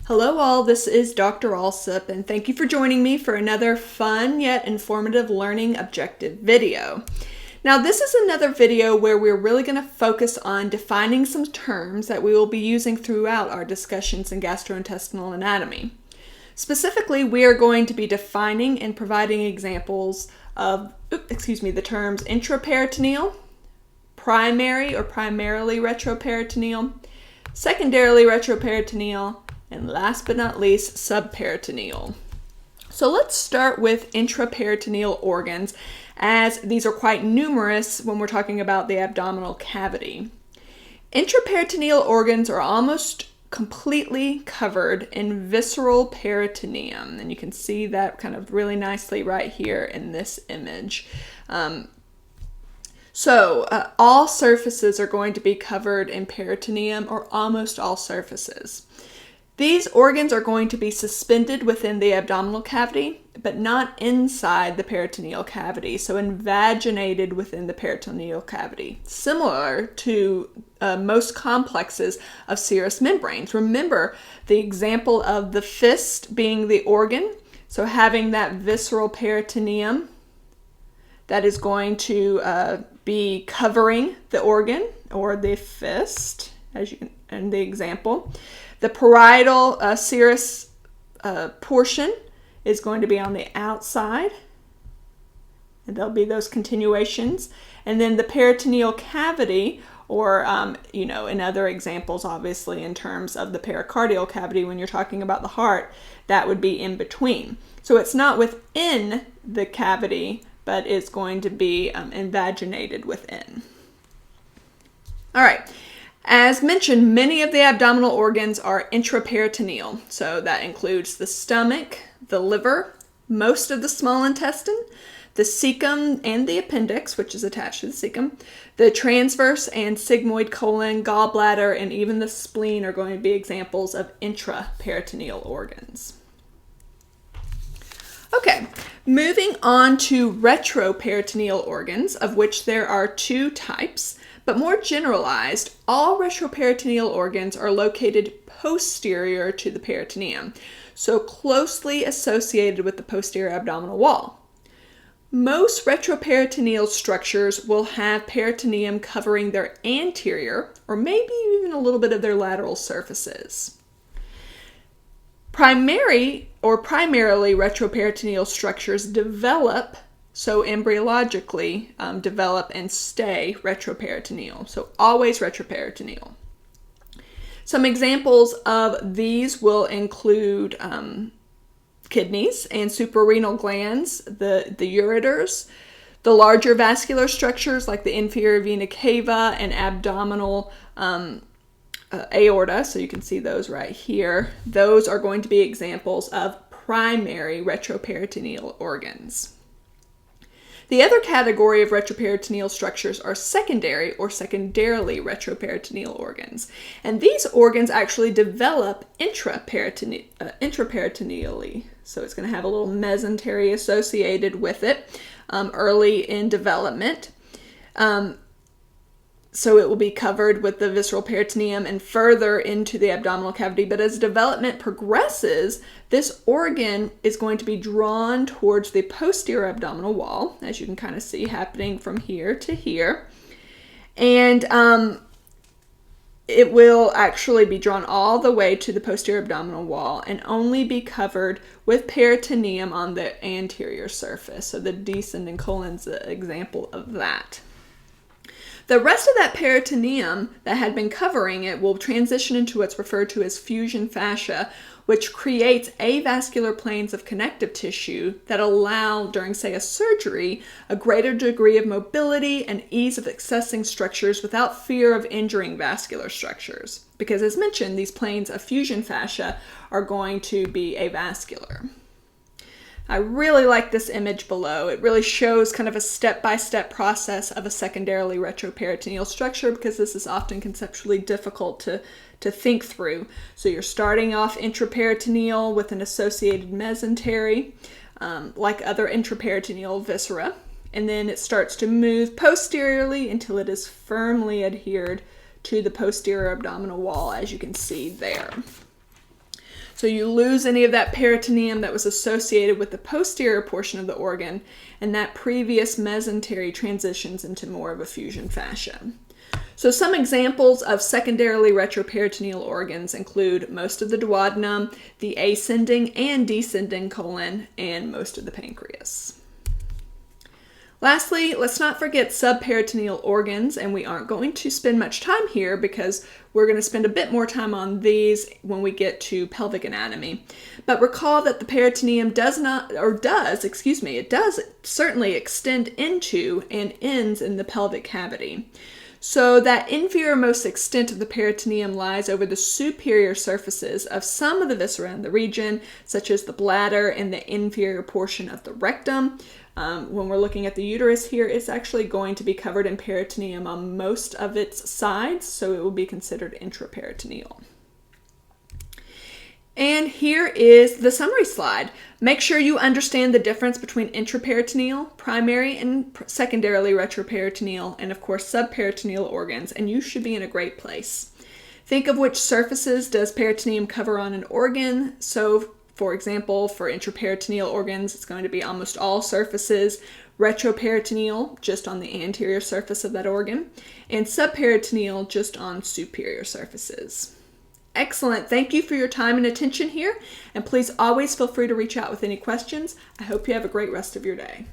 Hello all, this is Dr. Alsup, and thank you for joining me for another fun yet informative learning objective video. Now this is another video where we're really going to focus on defining some terms that we will be using throughout our discussions in gastrointestinal anatomy. Specifically, we are going to be defining and providing examples of, the terms intraperitoneal, primary or primarily retroperitoneal, secondarily retroperitoneal, and last but not least, subperitoneal. So let's start with intraperitoneal organs, as these are quite numerous when we're talking about the abdominal cavity. Intraperitoneal organs are almost completely covered in visceral peritoneum, and you can see that kind of really nicely right here in this image. All surfaces are going to be covered in peritoneum, or almost all surfaces. These organs are going to be suspended within the abdominal cavity, but not inside the peritoneal cavity, so invaginated within the peritoneal cavity, similar to most complexes of serous membranes. Remember the example of the fist being the organ, so having that visceral peritoneum that is going to be covering the organ or the fist, as you can in the example. The parietal serous portion is going to be on the outside, and there'll be those continuations. And then the peritoneal cavity, or in other examples, obviously in terms of the pericardial cavity, when you're talking about the heart, that would be in between. So it's not within the cavity, but it's going to be invaginated within. All right. As mentioned, many of the abdominal organs are intraperitoneal, so that includes the stomach, the liver, most of the small intestine, the cecum and the appendix, which is attached to the cecum, the transverse and sigmoid colon, gallbladder, and even the spleen are going to be examples of intraperitoneal organs. Okay, moving on to retroperitoneal organs, of which there are two types. But more generalized, all retroperitoneal organs are located posterior to the peritoneum, so closely associated with the posterior abdominal wall. Most retroperitoneal structures will have peritoneum covering their anterior, or maybe even a little bit of their lateral surfaces. Primarily retroperitoneal structures develop, so embryologically develop and stay retroperitoneal. So always retroperitoneal. Some examples of these will include kidneys and suprarenal glands, the ureters, the larger vascular structures like the inferior vena cava and abdominal aorta. So you can see those right here. Those are going to be examples of primary retroperitoneal organs. The other category of retroperitoneal structures are secondary or secondarily retroperitoneal organs. And these organs actually develop intraperitoneally. So it's going to have a little mesentery associated with it early in development. So it will be covered with the visceral peritoneum and further into the abdominal cavity. But as development progresses, this organ is going to be drawn towards the posterior abdominal wall, as you can kind of see happening from here to here. And it will actually be drawn all the way to the posterior abdominal wall and only be covered with peritoneum on the anterior surface. So the descending colon is an example of that. The rest of that peritoneum that had been covering it will transition into what's referred to as fusion fascia, which creates avascular planes of connective tissue that allow, during, say, a surgery, a greater degree of mobility and ease of accessing structures without fear of injuring vascular structures. Because, as mentioned, these planes of fusion fascia are going to be avascular. I really like this image below. It really shows kind of a step-by-step process of a secondarily retroperitoneal structure, because this is often conceptually difficult to think through. So you're starting off intraperitoneal with an associated mesentery, like other intraperitoneal viscera, and then it starts to move posteriorly until it is firmly adhered to the posterior abdominal wall, as you can see there. So you lose any of that peritoneum that was associated with the posterior portion of the organ, and that previous mesentery transitions into more of a fusion fascia. So some examples of secondarily retroperitoneal organs include most of the duodenum, the ascending and descending colon, and most of the pancreas. Lastly, let's not forget subperitoneal organs, and we aren't going to spend much time here because we're going to spend a bit more time on these when we get to pelvic anatomy. But recall that the peritoneum does certainly extend into and ends in the pelvic cavity. So that inferior-most extent of the peritoneum lies over the superior surfaces of some of the viscera in the region, such as the bladder and the inferior portion of the rectum. When we're looking at the uterus here, it's actually going to be covered in peritoneum on most of its sides, so it will be considered intraperitoneal. And here is the summary slide. Make sure you understand the difference between intraperitoneal, primary and secondarily retroperitoneal, and of course subperitoneal organs, and you should be in a great place. Think of which surfaces does peritoneum cover on an organ. So for example, for intraperitoneal organs, it's going to be almost all surfaces, retroperitoneal, just on the anterior surface of that organ, and subperitoneal, just on superior surfaces. Excellent. Thank you for your time and attention here, and please always feel free to reach out with any questions. I hope you have a great rest of your day.